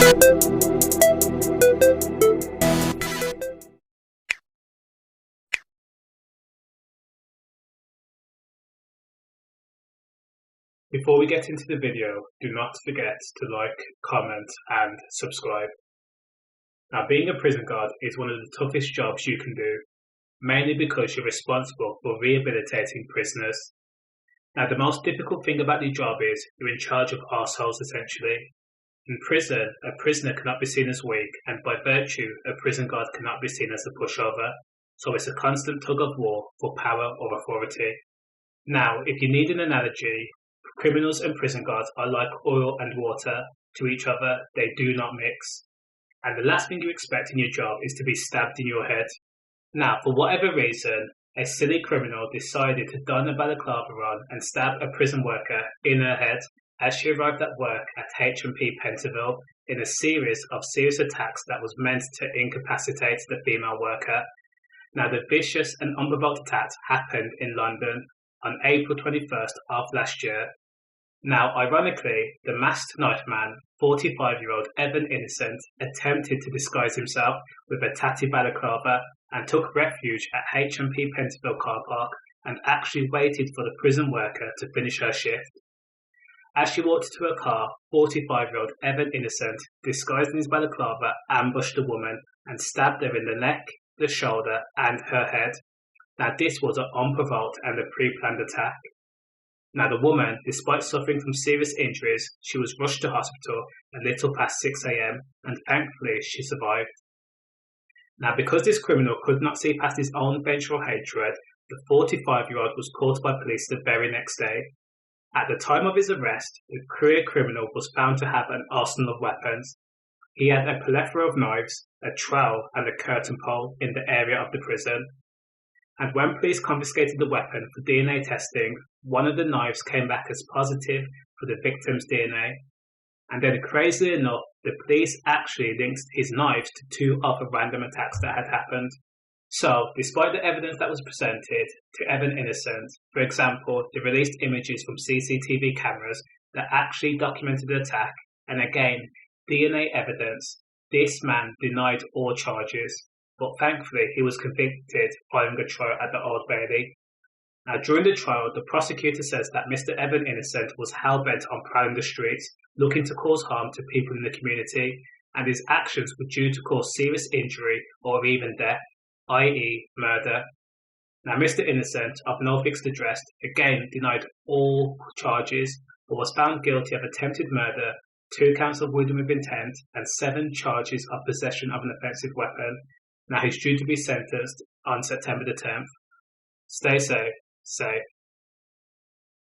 Before we get into the video, do not forget to like, comment and subscribe. Now, being a prison guard is one of the toughest jobs you can do, mainly because you're responsible for rehabilitating prisoners. Now, the most difficult thing about the job is you're in charge of arseholes essentially. In prison, a prisoner cannot be seen as weak, and by virtue, a prison guard cannot be seen as a pushover. So it's a constant tug of war for power or authority. Now, if you need an analogy, criminals and prison guards are like oil and water to each other. They do not mix. And the last thing you expect in your job is to be stabbed in your head. Now, for whatever reason, a silly criminal decided to don a balaclava on and stab a prison worker in her head as she arrived at work at H&P Pentonville in a series of serious attacks that was meant to incapacitate the female worker. Now, the vicious and unprovoked attacks happened in London on April 21st of last year. Now, ironically, the masked knife man, 45-year-old Evan Innocent, attempted to disguise himself with a tatty balaclava and took refuge at H&P Pentonville car park and actually waited for the prison worker to finish her shift. As she walked to her car, 45-year-old Evan Innocent, disguised in his balaclava, ambushed the woman and stabbed her in the neck, the shoulder and her head. Now, this was an unprovoked and a pre-planned attack. Now, the woman, despite suffering from serious injuries, she was rushed to hospital a little past 6 a.m. and thankfully she survived. Now, because this criminal could not see past his own vengeful hatred, the 45-year-old was caught by police the very next day. At the time of his arrest, the career criminal was found to have an arsenal of weapons. He had a plethora of knives, a trowel and a curtain pole in the area of the prison. And when police confiscated the weapon for DNA testing, one of the knives came back as positive for the victim's DNA. And then, crazily enough, the police actually linked his knives to 2 other random attacks that had happened. So, despite the evidence that was presented to Evan Innocent, for example, the released images from CCTV cameras that actually documented the attack, and again, DNA evidence, this man denied all charges. But thankfully, he was convicted following a trial at the Old Bailey. Now, during the trial, the prosecutor says that Mr. Evan Innocent was hell-bent on prowling the streets, looking to cause harm to people in the community, and his actions were due to cause serious injury or even death, i.e. murder. Now, Mr. Innocent, of no fixed address, again denied all charges, but was found guilty of attempted murder, 2 counts of wounding with intent, and 7 charges of possession of an offensive weapon. Now, he's due to be sentenced on September the 10th. Stay safe.